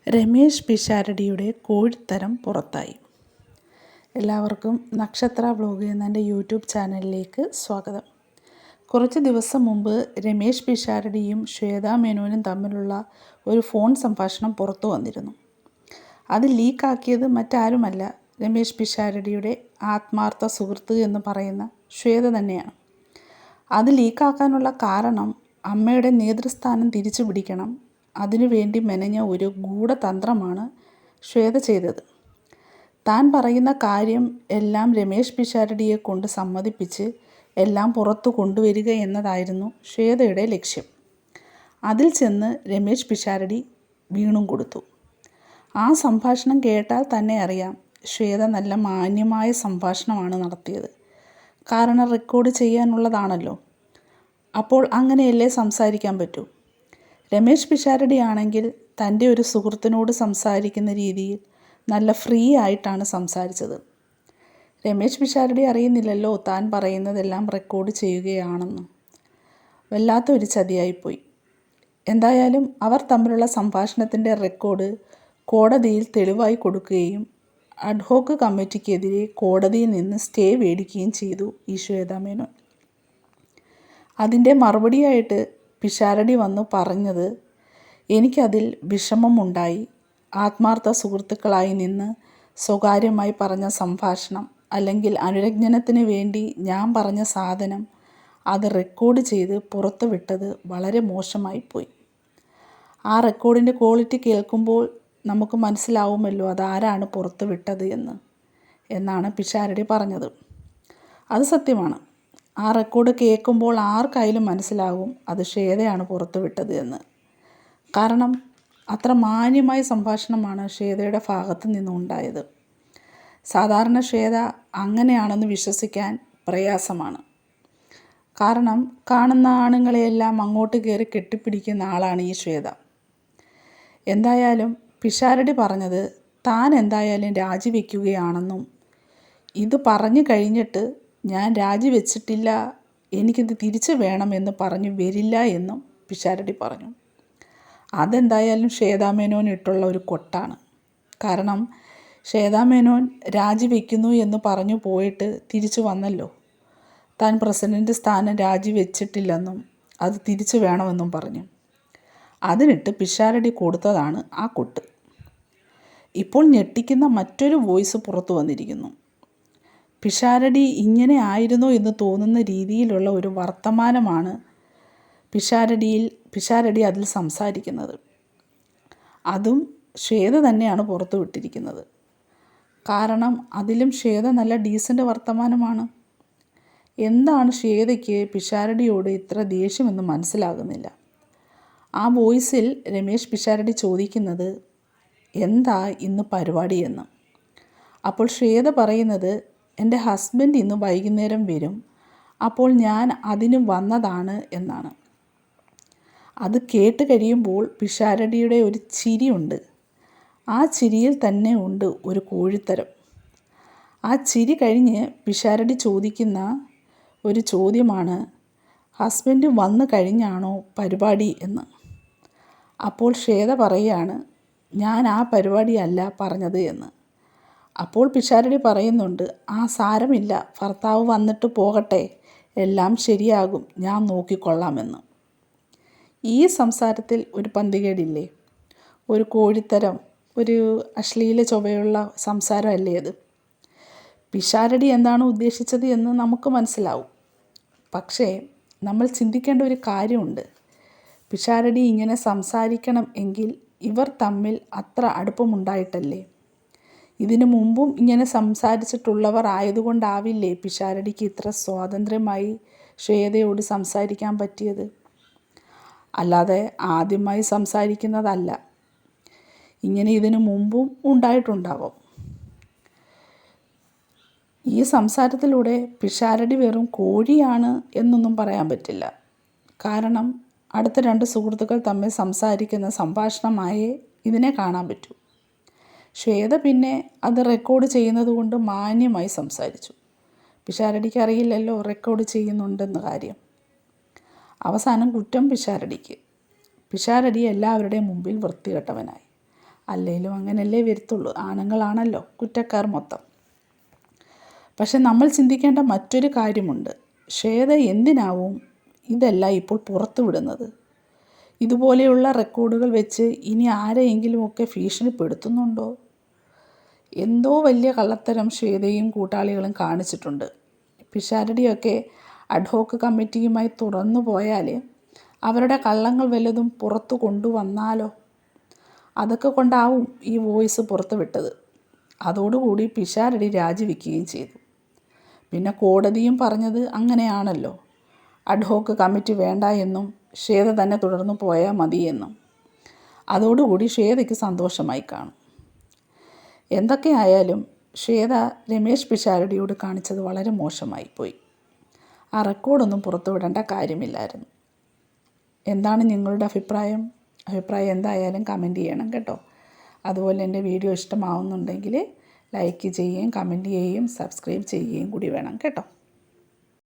രമേശ് പിഷാരടിയുടെ കോഴിത്തരം പുറത്തായി. എല്ലാവർക്കും നക്ഷത്ര വ്ലോഗ് എന്ന എൻ്റെ യൂട്യൂബ് ചാനലിലേക്ക് സ്വാഗതം. കുറച്ച് ദിവസം മുമ്പ് രമേശ് പിഷാരടിയും ശ്വേതാ മേനോനും തമ്മിലുള്ള ഒരു ഫോൺ സംഭാഷണം പുറത്തു വന്നിരുന്നു. അത് ലീക്കാക്കിയത് മറ്റാരുമല്ല, രമേശ് പിഷാരടിയുടെ ആത്മാർത്ഥ സുഹൃത്ത് എന്ന് പറയുന്ന ശ്വേത തന്നെയാണ്. അത് ലീക്കാക്കാനുള്ള കാരണം അമ്മയുടെ നേതൃസ്ഥാനം തിരിച്ചു പിടിക്കണം, അതിനുവേണ്ടി മെനഞ്ഞ ഒരു ഗൂഢതന്ത്രമാണ് ശ്വേത ചെയ്തത്. താൻ പറയുന്ന കാര്യം എല്ലാം രമേശ് പിഷാരടിയെ കൊണ്ട് സമ്മതിപ്പിച്ച് എല്ലാം പുറത്തു കൊണ്ടുവരിക എന്നതായിരുന്നു ശ്വേതയുടെ ലക്ഷ്യം. അതിൽ ചെന്ന് രമേശ് പിഷാരടി വീണും കൊടുത്തു. ആ സംഭാഷണം കേട്ടാൽ തന്നെ അറിയാം, ശ്വേത നല്ല മാന്യമായ സംഭാഷണമാണ് നടത്തിയത്. കാരണം റെക്കോർഡ് ചെയ്യാനുള്ളതാണല്ലോ. അപ്പോൾ അങ്ങനെയല്ലേ സംസാരിക്കാൻ പറ്റൂ. രമേശ് പിഷാരടി ആണെങ്കിൽ തൻ്റെ ഒരു സുഹൃത്തിനോട് സംസാരിക്കുന്ന രീതിയിൽ നല്ല ഫ്രീ ആയിട്ടാണ് സംസാരിച്ചത്. രമേശ് പിഷാരടി അറിയുന്നില്ലല്ലോ താൻ പറയുന്നതെല്ലാം റെക്കോർഡ് ചെയ്യുകയാണെന്ന്. വല്ലാത്തൊരു ചതിയായിപ്പോയി. എന്തായാലും അവർ തമ്മിലുള്ള സംഭാഷണത്തിൻ്റെ റെക്കോർഡ് കോടതിയിൽ തെളിവായി കൊടുക്കുകയും അഡ്ഹോക്ക് കമ്മിറ്റിക്കെതിരെ കോടതിയിൽ നിന്ന് സ്റ്റേ മേടിക്കുകയും ചെയ്തു ഈ ശ്വേതാ മേനോൻ. അതിൻ്റെ മറുപടിയായിട്ട് പിഷാരടി വന്നു പറഞ്ഞത്, എനിക്കതിൽ വിഷമമുണ്ടായി. ആത്മാർത്ഥ സുഹൃത്തുക്കളായി നിന്ന് സ്വകാര്യമായി പറഞ്ഞ സംഭാഷണം, അല്ലെങ്കിൽ അനുരഞ്ജനത്തിന് വേണ്ടി ഞാൻ പറഞ്ഞ സാധനം, അത് റെക്കോർഡ് ചെയ്ത് പുറത്തു വിട്ടത് വളരെ മോശമായിപ്പോയി. ആ റെക്കോർഡിൻ്റെ ക്വാളിറ്റി കേൾക്കുമ്പോൾ നമുക്ക് മനസ്സിലാവുമല്ലോ അതാരാണ് പുറത്തു വിട്ടത് എന്നാണ് പിഷാരടി പറഞ്ഞത്. അത് സത്യമാണ്. ആ റെക്കോർഡ് കേൾക്കുമ്പോൾ ആർക്കായാലും മനസ്സിലാകും അത് ശ്വേതയാണ് പുറത്തു വിട്ടത് എന്ന്. കാരണം അത്ര മാന്യമായ സംഭാഷണമാണ് ശ്വേതയുടെ ഭാഗത്തു നിന്നുണ്ടായത്. സാധാരണ ശ്വേത അങ്ങനെയാണെന്ന് വിശ്വസിക്കാൻ പ്രയാസമാണ്. കാരണം കാണുന്ന ആണുങ്ങളെയെല്ലാം അങ്ങോട്ട് കയറി കെട്ടിപ്പിടിക്കുന്ന ആളാണ് ഈ ശ്വേത. എന്തായാലും പിഷാരടി പറഞ്ഞത് താൻ എന്തായാലും രാജിവെക്കുകയാണെന്നും, ഇത് പറഞ്ഞു കഴിഞ്ഞിട്ട് ഞാൻ രാജിവെച്ചിട്ടില്ല, എനിക്കിത് തിരിച്ചു വേണമെന്ന് പറഞ്ഞു വരില്ല എന്നും പിഷാരടി പറഞ്ഞു. അതെന്തായാലും ശ്വേതാ മേനോൻ ഇട്ടുള്ള ഒരു കൊട്ടാണ്. കാരണം ശ്വേതാ മേനോൻ രാജിവെക്കുന്നു എന്ന് പറഞ്ഞു പോയിട്ട് തിരിച്ചു വന്നല്ലോ. താൻ പ്രസിഡന്റ് സ്ഥാനം രാജിവെച്ചിട്ടില്ലെന്നും അത് തിരിച്ചു വേണമെന്നും പറഞ്ഞു. അതിനിട്ട് പിഷാരടി കൊടുത്തതാണ് ആ കൊട്ട്. ഇപ്പോൾ ഞെട്ടിക്കുന്ന മറ്റൊരു വോയിസ് പുറത്തു വന്നിരിക്കുന്നു. പിഷാരടി ഇങ്ങനെ ആയിരുന്നോ എന്ന് തോന്നുന്ന രീതിയിലുള്ള ഒരു വർത്തമാനമാണ് പിഷാരടി അതിൽ സംസാരിക്കുന്നത്. അതും ശ്വേത തന്നെയാണ് പുറത്തു വിട്ടിരിക്കുന്നത്. കാരണം അതിലും ശ്വേത നല്ല ഡീസൻ്റ് വർത്തമാനമാണ്. എന്താണ് ശ്വേതയ്ക്ക് പിഷാരടിയോട് ഇത്ര ദേഷ്യമെന്ന് മനസ്സിലാകുന്നില്ല. ആ വോയിസിൽ രമേശ് പിഷാരടി ചോദിക്കുന്നത്, എന്താ ഇന്ന് പരിപാടി എന്ന്. അപ്പോൾ ശ്വേത പറയുന്നത്, എൻ്റെ ഹസ്ബൻഡ് ഇന്ന് വൈകുന്നേരം വരും, അപ്പോൾ ഞാൻ അതിന് വന്നതാണ് എന്നാണ്. അത് കേട്ട് കഴിയുമ്പോൾ പിഷാരടിയുടെ ഒരു ചിരിയുണ്ട്. ആ ചിരിയിൽ തന്നെ ഉണ്ട് ഒരു കോഴിത്തരം. ആ ചിരി കഴിഞ്ഞ് പിഷാരടി ചോദിക്കുന്ന ഒരു ചോദ്യമാണ്, ഹസ്ബൻഡ് വന്നു കഴിഞ്ഞാണോ പരിപാടി എന്ന്. അപ്പോൾ ശ്വേത പറയുകയാണ്, ഞാൻ ആ പരിപാടിയല്ല പറഞ്ഞത് എന്ന്. അപ്പോൾ പിഷാരടി പറയുന്നുണ്ട്, ആ സാരമില്ല, ഭർത്താവ് വന്നിട്ട് പോകട്ടെ, എല്ലാം ശരിയാകും, ഞാൻ നോക്കിക്കൊള്ളാമെന്ന്. ഈ സംസാരത്തിൽ ഒരു പന്തികേടില്ലേ? ഒരു കോഴിത്തരം, ഒരു അശ്ലീല ചൊവ്വയുള്ള സംസാരമല്ലേ അത്? പിഷാരടി എന്താണ് ഉദ്ദേശിച്ചത് എന്ന് നമുക്ക് മനസ്സിലാവും. പക്ഷേ നമ്മൾ ചിന്തിക്കേണ്ട ഒരു കാര്യമുണ്ട്. പിഷാരടി ഇങ്ങനെ സംസാരിക്കണം എങ്കിൽ ഇവർ തമ്മിൽ അത്ര അടുപ്പമുണ്ടായിട്ടല്ലേ? ഇതിനു മുമ്പും ഇങ്ങനെ സംസാരിച്ചിട്ടുള്ളവർ ആയതുകൊണ്ടാവില്ലേ പിഷാരടിക്ക് ഇത്ര സ്വാതന്ത്ര്യമായി ശ്വേതയോട് സംസാരിക്കാൻ പറ്റിയത്? അല്ലാതെ ആദ്യമായി സംസാരിക്കുന്നതല്ല. ഇങ്ങനെ ഇതിനു മുമ്പും ഉണ്ടായിട്ടുണ്ടാവും. ഈ സംസാരത്തിലൂടെ പിഷാരടി വെറും കോഴിയാണ് എന്നൊന്നും പറയാൻ പറ്റില്ല. കാരണം അടുത്ത രണ്ട് സുഹൃത്തുക്കൾ തമ്മിൽ സംസാരിക്കുന്ന സംഭാഷണമായേ ഇതിനെ കാണാൻ പറ്റൂ. ശ്വേത പിന്നെ അത് റെക്കോർഡ് ചെയ്യുന്നത് കൊണ്ട് മാന്യമായി സംസാരിച്ചു. പിഷാരടിക്ക് അറിയില്ലല്ലോ റെക്കോർഡ് ചെയ്യുന്നുണ്ടെന്ന കാര്യം. അവസാനം കുറ്റം പിഷാരടിക്ക്. പിഷാരടി എല്ലാവരുടെയും മുമ്പിൽ വൃത്തികെട്ടവനായി. അല്ലെങ്കിലും അങ്ങനെയല്ലേ വരുത്തുള്ളൂ, ആണുങ്ങളാണല്ലോ കുറ്റക്കാർ മൊത്തം. പക്ഷെ നമ്മൾ ചിന്തിക്കേണ്ട മറ്റൊരു കാര്യമുണ്ട്. ശ്വേത എന്തിനാവും ഇതെല്ലാം ഇപ്പോൾ പുറത്തു വിടുന്നത്? ഇതുപോലെയുള്ള റെക്കോർഡുകൾ വെച്ച് ഇനി ആരെയെങ്കിലുമൊക്കെ ഭീഷണിപ്പെടുത്തുന്നുണ്ടോ? എന്തോ വലിയ കള്ളത്തരം ശ്വേതയും കൂട്ടാളികളും കാണിച്ചിട്ടുണ്ട്. പിഷാരടിയൊക്കെ അഡ്ഹോക്ക് കമ്മിറ്റിയുമായി തുറന്നു പോയാൽ അവരുടെ കള്ളങ്ങൾ വല്ലതും പുറത്തു കൊണ്ടുവന്നാലോ? അതൊക്കെ കൊണ്ടാവും ഈ വോയിസ് പുറത്തു വിട്ടത്. അതോടുകൂടി പിഷാരടി രാജിവെക്കുകയും ചെയ്തു. പിന്നെ കോടതിയും പറഞ്ഞത് അങ്ങനെയാണല്ലോ, അഡ്ഹോക്ക് കമ്മിറ്റി വേണ്ട എന്നും ശ്വേത തന്നെ തുടർന്നു പോയാൽ മതിയെന്നും. അതോടുകൂടി ശ്വേതയ്ക്ക് സന്തോഷമായി കാണും. എന്തൊക്കെയായാലും ശ്വേത രമേശ് പിഷാരടിയോട് കാണിച്ചത് വളരെ മോശമായിപ്പോയി. ആ റെക്കോർഡൊന്നും പുറത്തുവിടേണ്ട കാര്യമില്ലായിരുന്നു. എന്താണ് നിങ്ങളുടെ അഭിപ്രായം എന്തായാലും കമൻറ്റ് ചെയ്യണം കേട്ടോ. അതുപോലെ എൻ്റെ വീഡിയോ ഇഷ്ടമാവുന്നുണ്ടെങ്കിൽ ലൈക്ക് ചെയ്യുകയും കമൻറ്റ് ചെയ്യുകയും സബ്സ്ക്രൈബ് ചെയ്യുകയും കൂടി വേണം കേട്ടോ.